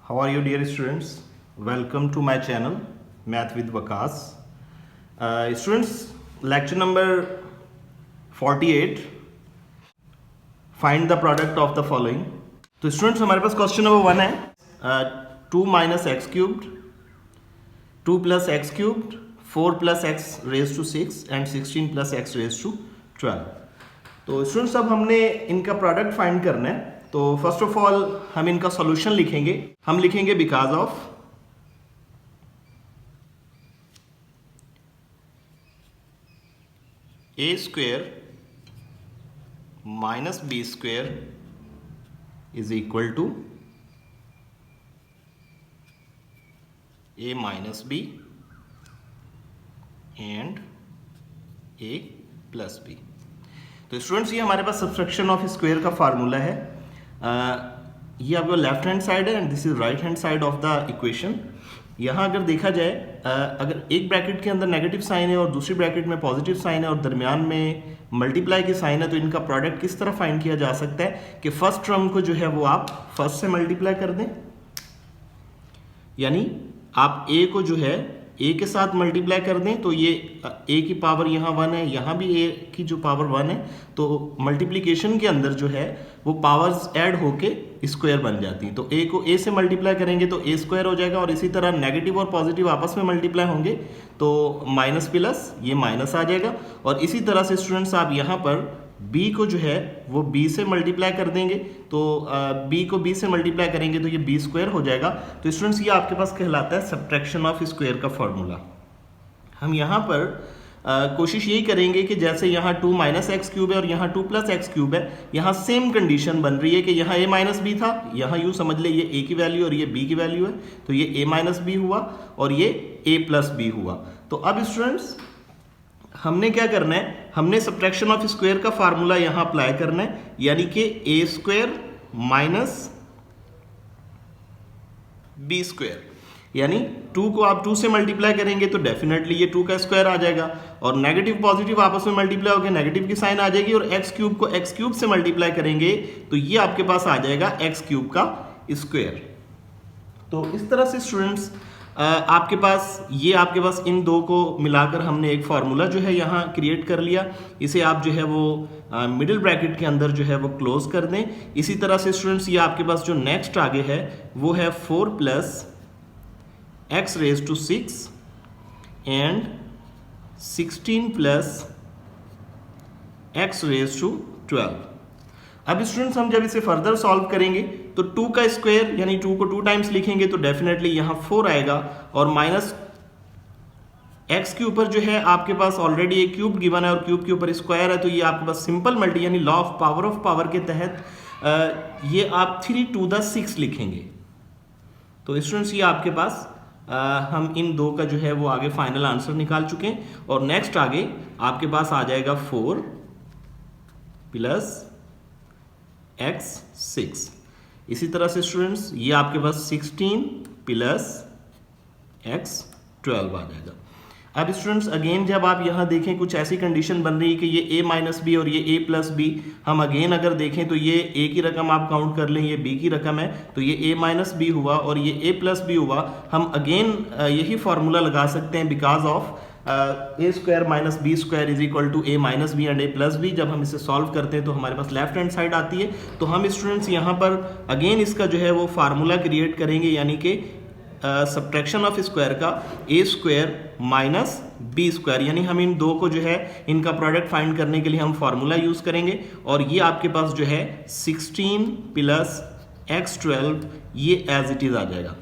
How are you, dear students? Welcome to my channel Math with Vakas. Students, lecture number 48. Find the product of the following. तो students हमारे पास question number 1 है 2 minus x cubed, 2 plus x cubed, 4 plus x raise to 6 and 16 plus x raise to 12. तो students अब हमने इनका product find करना है. तो फर्स्ट ऑफ ऑल हम इनका सॉल्यूशन लिखेंगे. हम लिखेंगे because of a square minus b square is equal to a minus b and a plus b. तो स्टूडेंट्स ये हमारे पास सब्सट्रैक्शन ऑफ स्क्वायर का फार्मूला है. ये आपका लेफ्ट हैंड साइड है and this is right hand side of the equation. यहाँ अगर देखा जाए अगर एक ब्रैकेट के अंदर नेगेटिव साइन है और दूसरी ब्रैकेट में पॉजिटिव साइन है और दरमियान में मल्टीप्लाई की साइन है, तो इनका प्रोडक्ट किस तरह फाइंड किया जा सकता है कि फर्स्ट टर्म को जो है वो आप फर्स्ट से मल्टीप्लाई कर दें. यानी आप ए को जो है ए के साथ मल्टीप्लाई कर दें तो ये ए की पावर यहाँ 1 है, यहाँ भी ए की जो पावर 1 है, तो मल्टीप्लिकेशन के अंदर जो है वो पावर्स ऐड होके स्क्वायर बन जाती हैं. तो ए को ए से मल्टीप्लाई करेंगे तो ए स्क्वायर हो जाएगा और इसी तरह नेगेटिव और पॉजिटिव आपस में मल्टीप्लाई होंगे तो माइनस प्लस ये माइनस आ जाएगा. और इसी तरह से स्टूडेंट्स आप यहाँ पर b को जो है वो b से मल्टीप्लाई कर देंगे तो b को b से मल्टीप्लाई करेंगे तो ये b स्क्वायर हो जाएगा. तो स्टूडेंट्स ये आपके पास कहलाता है सब्ट्रैक्शन ऑफ स्क्वायर का फॉर्मूला. हम यहाँ पर कोशिश यही करेंगे कि जैसे यहाँ 2 माइनस एक्स क्यूब है और यहाँ 2 प्लस एक्स क्यूब है, यहाँ सेम कंडीशन बन रही है कि यहाँ a माइनस बी था, यहाँ यूँ समझ ले ये a की वैल्यू और ये b की वैल्यू है, तो ये a माइनस बी हुआ और ये a प्लस बी हुआ. तो अब स्टूडेंट्स हमने क्या करना है, हमने सब्ट्रैक्शन ऑफ स्क्वायर का फार्मूला यहां अप्लाई करना है. यानी कि ए स्क्वायर माइनस बी स्क्वायर, यानी 2 को आप 2 से मल्टीप्लाई करेंगे तो डेफिनेटली ये 2 का स्क्वायर आ जाएगा और नेगेटिव पॉजिटिव आपस में मल्टीप्लाई होकर नेगेटिव की साइन आ जाएगी और एक्स क्यूब को एक्स क्यूब से मल्टीप्लाई करेंगे तो ये आपके पास आ जाएगा एक्स क्यूब का स्क्वायर. तो इस तरह से स्टूडेंट्स आपके पास इन दो को मिलाकर हमने एक फार्मूला जो है यहाँ क्रिएट कर लिया. इसे आप जो है वो मिडिल ब्रैकेट के अंदर जो है वो क्लोज कर दें. इसी तरह से स्टूडेंट्स ये आपके पास जो नेक्स्ट आगे है वो है 4 plus x raise to 6 and 16 plus x raise to 12. अब स्टूडेंट्स हम जब इसे फर्दर सॉल्व करेंगे तो 2 का स्क्वायर यानी 2 को 2 टाइम्स लिखेंगे तो डेफिनेटली यहाँ 4 आएगा और माइनस एक्स के ऊपर जो है आपके पास ऑलरेडी एक क्यूब गिवन है और क्यूब के ऊपर स्क्वायर है, तो ये आपके पास सिंपल मल्टी यानी लॉ ऑफ पावर के तहत ये आप 3 टू द 6 लिखेंगे. तो स्टूडेंट्स ये आपके पास हम इन दो का जो है वो आगे फाइनल आंसर निकाल चुके हैं और नेक्स्ट आगे आपके पास आ जाएगा 4 प्लस x 6. इसी तरह से स्टूडेंट्स ये आपके पास 16 प्लस x 12 आ जाएगा. अब स्टूडेंट्स अगेन जब आप यहाँ देखें कुछ ऐसी कंडीशन बन रही है कि ये a माइनस बी और ये a प्लस बी, हम अगेन अगर देखें तो ये a की रकम आप काउंट कर लें, ये b की रकम है, तो ये a माइनस बी हुआ और ये a प्लस बी हुआ. हम अगेन यही फार्मूला लगा सकते हैं because of a square minus b square is equal to a minus b and a plus b. जब हम इसे सॉल्व करते हैं तो हमारे पास लेफ्ट हैंड साइड आती है. तो हम स्टूडेंट्स यहाँ पर अगेन इसका जो है वो फार्मूला क्रिएट करेंगे यानी कि सब्ट्रैक्शन ऑफ स्क्वायर का ए स्क्वायर माइनस बी स्क्वायर, यानी हम इन दो को जो है इनका प्रोडक्ट फाइंड करने के लिए हम फार्मूला यूज करेंगे और ये आपके पास जो है 16 प्लस एक्स 12 ये एज इट इज आ जाएगा.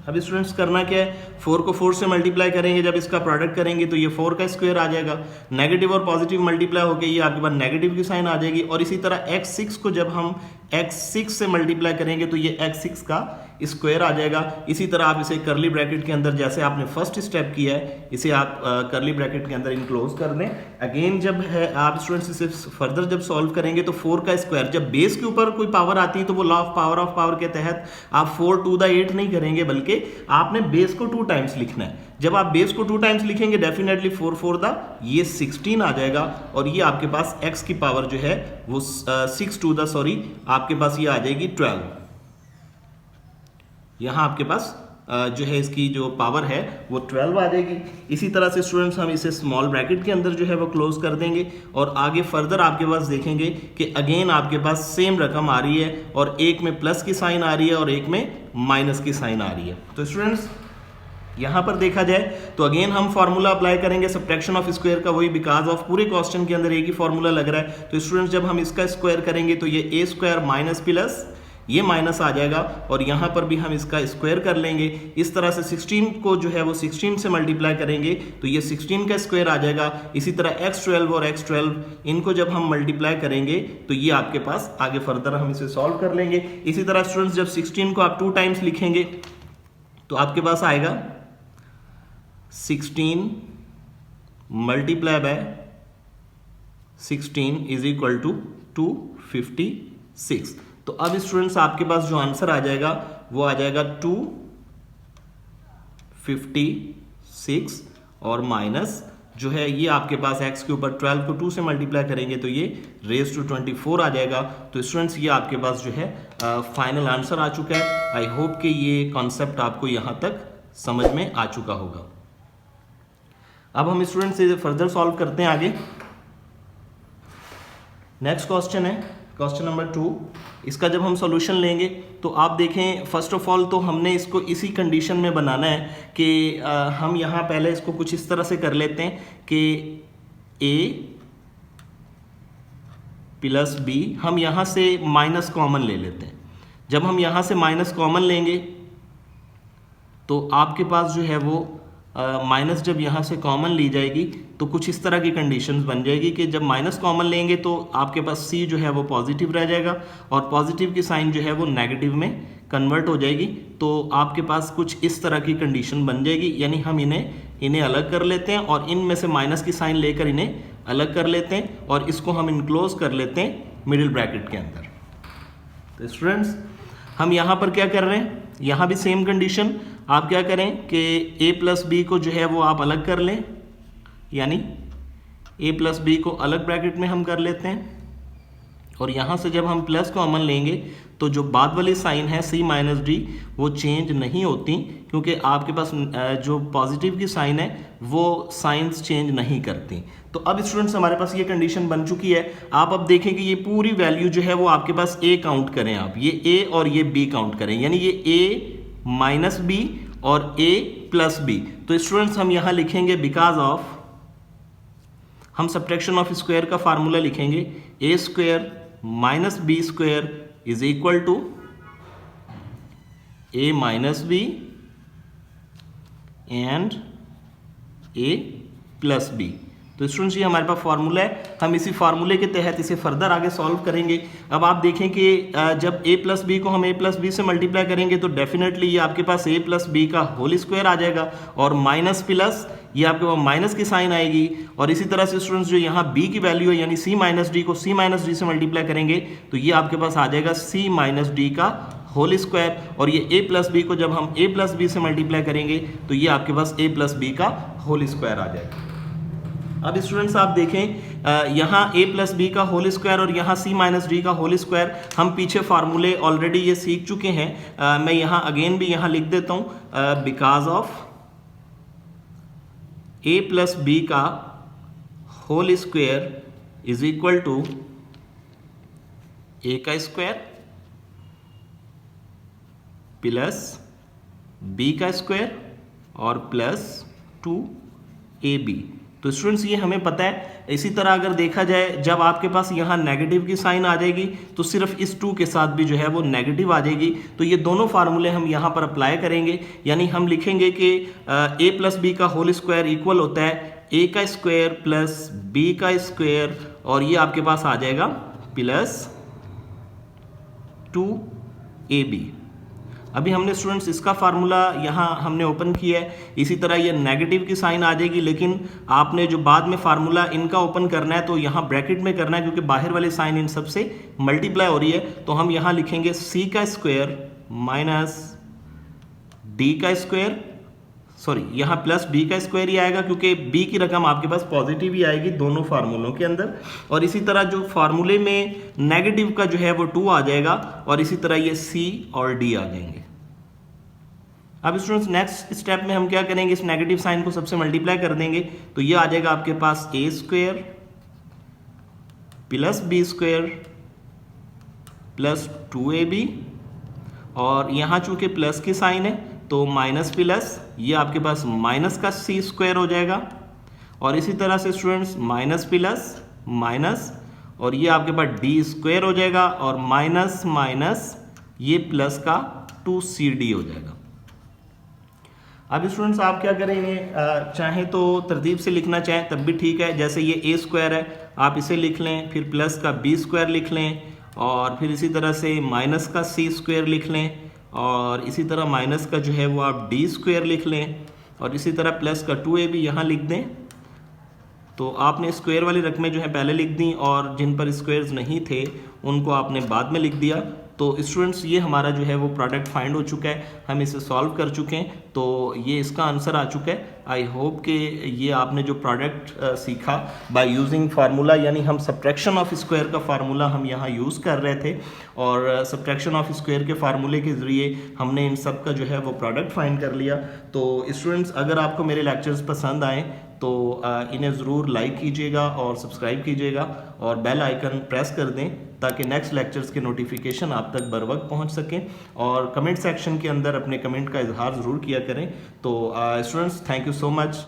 अब स्टूडेंट्स करना क्या है, 4 को 4 से मल्टीप्लाई करेंगे, जब इसका प्रोडक्ट करेंगे तो ये 4 का स्क्वायर आ जाएगा, नेगेटिव और पॉजिटिव मल्टीप्लाई होकर ये आपके पास नेगेटिव की साइन आ जाएगी और इसी तरह x6 को जब हम x6 से मल्टीप्लाई करेंगे तो ये x6 का स्क्वायर आ जाएगा. इसी तरह आप इसे करली ब्रैकेट के अंदर जैसे आपने फर्स्ट स्टेप किया है इसे आप करली ब्रैकेट के अंदर इनक्लोज कर दें. अगेन जब है आप स्टूडेंट्स इसे फर्दर जब सॉल्व करेंगे तो 4 का स्क्वायर, जब बेस के ऊपर कोई पावर आती है तो वो लॉ ऑफ पावर के तहत आप 4 टू द 8 नहीं करेंगे बल्कि आपने बेस को 2 टाइम्स लिखना है. जब आप बेस को 2 टाइम्स लिखेंगे डेफिनेटली 4 4 द ये 16 आ जाएगा और ये आपके पास x की पावर जो है वो 6 टू द आपके पास ये आ जाएगी 12. यहाँ आपके पास जो है इसकी जो पावर है वो 12 आ जाएगी। इसी तरह से स्टूडेंट्स हम इसे स्मॉल ब्रैकेट के अंदर जो है वो क्लोज कर देंगे और आगे फर्दर आपके पास देखेंगे कि अगेन आपके पास सेम रकम आ रही है और एक में प्लस की साइन आ रही है और एक में माइनस की साइन आ रही है। तो स्टूडेंट्स यहाँ पर देखा जाए तो अगेन हम फार्मूला अप्लाई करेंगे सब्ट्रैक्शन ऑफ स्क्वायर का, वही बिकॉज ऑफ पूरे क्वेश्चन के अंदर एक ही फार्मूला लग रहा है। तो स्टूडेंट्स जब हम इसका स्क्वायर करेंगे तो ये ए स्क्वायर माइनस प्लस ये माइनस आ जाएगा और यहाँ पर भी हम इसका स्क्वायर कर लेंगे। इस तरह से 16 को जो है वो 16 से मल्टीप्लाई करेंगे तो ये 16 का स्क्वायर आ जाएगा। इसी तरह x12 और x12 इनको जब हम मल्टीप्लाई करेंगे तो ये आपके पास आगे फर्दर हम इसे सॉल्व कर लेंगे। इसी तरह स्टूडेंट्स जब 16 को आप 2 टाइम्स लिखेंगे तो आपके पास आएगा 16 multiply by 16 is equal to 256। तो अब स्टूडेंट्स आपके पास जो आंसर आ जाएगा वो आ जाएगा 256 और माइनस जो है ये आपके पास x के ऊपर 12 को 2 से मल्टीप्लाई करेंगे तो ये रेज टू 24 आ जाएगा। तो स्टूडेंट्स ये आपके पास जो है फाइनल आंसर आ चुका है। आई होप कि ये कॉन्सेप्ट आपको यहाँ तक समझ में आ चुका होगा। अब हम स्टूडेंट्स इसे फर्दर सॉल्व करते हैं आगे। नेक्स्ट क्वेश्चन है क्वेश्चन नंबर 2। इसका जब हम सॉल्यूशन लेंगे तो आप देखें फर्स्ट ऑफ ऑल तो हमने इसको इसी कंडीशन में बनाना है कि हम यहाँ पहले इसको कुछ इस तरह से कर लेते हैं कि a प्लस b हम यहाँ से माइनस कॉमन ले लेते हैं। जब हम यहाँ से माइनस कॉमन लेंगे तो आपके पास जो है वो माइनस जब यहाँ से कॉमन ली जाएगी तो कुछ इस तरह की कंडीशंस बन जाएगी कि जब माइनस कॉमन लेंगे तो आपके पास c जो है वो पॉजिटिव रह जाएगा और पॉजिटिव की साइन जो है वो नेगेटिव में कन्वर्ट हो जाएगी। तो आपके पास कुछ इस तरह की कंडीशन बन जाएगी, यानी हम इन्हें अलग कर लेते हैं और इनमें से माइनस की साइन लेकर इन्हें अलग कर लेते हैं और इसको हम इनक्लोज कर लेते हैं मिडिल ब्रैकेट के अंदर। तो स्टूडेंट्स हम यहाँ पर क्या कर रहे हैं, यहाँ भी सेम कंडीशन आप क्या करें कि a प्लस बी को जो है वो आप अलग कर लें, यानी a प्लस बी को अलग ब्रैकेट में हम कर लेते हैं और यहाँ से जब हम प्लस कॉमन लेंगे तो जो बाद वाली साइन है c माइनस डी वो चेंज नहीं होती क्योंकि आपके पास जो पॉजिटिव की साइन है वो साइंस चेंज नहीं करती। तो अब स्टूडेंट्स हमारे पास ये कंडीशन बन चुकी है। आप अब देखें कि ये पूरी वैल्यू जो है वो आपके पास a काउंट करें, आप ये a और ये b काउंट करें, यानी ये a माइनस बी और a प्लस बी। तो स्टूडेंट्स हम यहाँ लिखेंगे बिकॉज ऑफ, हम सब्ट्रैक्शन ऑफ स्क्वायर का फार्मूला लिखेंगे a square minus b square is equal to a minus b and a plus b. तो स्टूडेंट्स ये हमारे पास फार्मूला है, हम इसी फार्मूले के तहत इसे फर्दर आगे सॉल्व करेंगे। अब आप देखें कि जब a प्लस बी को हम a प्लस बी से मल्टीप्लाई करेंगे तो डेफिनेटली ये आपके पास a प्लस बी का होल स्क्वायर आ जाएगा और माइनस प्लस ये आपके पास माइनस की साइन आएगी। और इसी तरह से स्टूडेंट्स जो यहाँ b की वैल्यू है यानी c माइनस डी को c माइनस डी से मल्टीप्लाई करेंगे तो ये आपके पास आ जाएगा c माइनस डी का होल स्क्वायर और ये a प्लस बी को जब हम a प्लस बी से मल्टीप्लाई करेंगे तो ये आपके पास a प्लस बी का होल स्क्वायर आ जाएगा। अब स्टूडेंट्स आप देखें यहाँ a प्लस बी का होल स्क्वायर और यहाँ c माइनस डी का होल स्क्वायर, हम पीछे फार्मूले ऑलरेडी ये सीख चुके हैं। मैं यहाँ अगेन भी यहाँ लिख देता हूँ because of a plus B का whole square is equal to a का स्क्वायर प्लस b का स्क्वायर और प्लस 2ab। तो स्टूडेंट्स ये हमें पता है। इसी तरह अगर देखा जाए जब आपके पास यहाँ नेगेटिव की साइन आ जाएगी तो सिर्फ इस 2 के साथ भी जो है वो नेगेटिव आ जाएगी। तो ये दोनों फार्मूले हम यहाँ पर अप्लाई करेंगे, यानी हम लिखेंगे कि a प्लस बी का होल स्क्वायर इक्वल होता है a का स्क्वायर प्लस b का स्क्वायर और ये आपके पास आ जाएगा प्लस 2ab। अभी हमने स्टूडेंट्स इसका फार्मूला यहाँ हमने ओपन किया है, इसी तरह ये नेगेटिव की साइन आ जाएगी, लेकिन आपने जो बाद में फार्मूला इनका ओपन करना है तो यहाँ ब्रैकेट में करना है क्योंकि बाहर वाली साइन इन सब से मल्टीप्लाई हो रही है। तो हम यहाँ लिखेंगे c का स्क्वायर माइनस d का स्क्वायर, सॉरी यहाँ प्लस b का स्क्वायर ही आएगा क्योंकि b की रकम आपके पास पॉजिटिव ही आएगी दोनों फार्मूलों के अंदर। और इसी तरह जो फार्मूले में नेगेटिव का जो है वो 2 आ जाएगा और इसी तरह ये c और d आ जाएंगे। अब स्टूडेंट्स नेक्स्ट स्टेप में हम क्या करेंगे, इस नेगेटिव साइन को सबसे मल्टीप्लाई कर देंगे, तो ये आ जाएगा आपके पास A square plus B square plus 2ab, और यहाँ चूंकि प्लस की साइन है तो माइनस प्लस, ये आपके पास माइनस का सी स्क्वायर हो जाएगा, और इसी तरह से स्टूडेंट्स माइनस प्लस माइनस, और ये आपके पास डी स्क्वायर हो जाएगा, और माइनस माइनस ये प्लस का 2cd हो जाएगा। अब स्टूडेंट्स आप क्या करेंगे, चाहे तो तरतीब से लिखना चाहें तब भी ठीक है, जैसे ये ए स्क्वायर है आप इसे लिख लें, फिर प्लस का बी स्क्वायर लिख लें, और फिर इसी तरह से माइनस का सी स्क्वायर लिख लें, और इसी तरह माइनस का जो है वो आप डी स्क्वायर लिख लें, और इसी तरह प्लस का 2ab यहाँ लिख दें। तो आपने स्क्वायर वाली रकमें जो है पहले लिख दी, और जिन पर स्क्वायर्स नहीं थे उनको आपने बाद में लिख दिया। तो स्टूडेंट्स ये हमारा जो है वो प्रोडक्ट फाइंड हो चुका है, हम इसे सॉल्व कर चुके हैं, तो ये इसका आंसर आ चुका है। आई होप कि ये आपने जो प्रोडक्ट सीखा बाय यूजिंग फार्मूला, यानी हम सब्ट्रैक्शन ऑफ स्क्वायर का फार्मूला हम यहाँ यूज़ कर रहे थे, और सब्ट्रैक्शन ऑफ स्क्वायर के फार्मूले के ज़रिए हमने इन सब का जो है वो प्रोडक्ट फाइंड कर लिया। तो स्टूडेंट्स अगर आपको मेरे लेक्चर्स पसंद आए तो इन्हें ज़रूर लाइक कीजिएगा और सब्सक्राइब कीजिएगा, और बेल आइकन प्रेस कर दें ताकि नेक्स्ट लेक्चर्स के नोटिफिकेशन आप तक बर वक्त पहुँच सकें, और कमेंट सेक्शन के अंदर अपने कमेंट का इजहार ज़रूर किया करें। तो students thank you so much.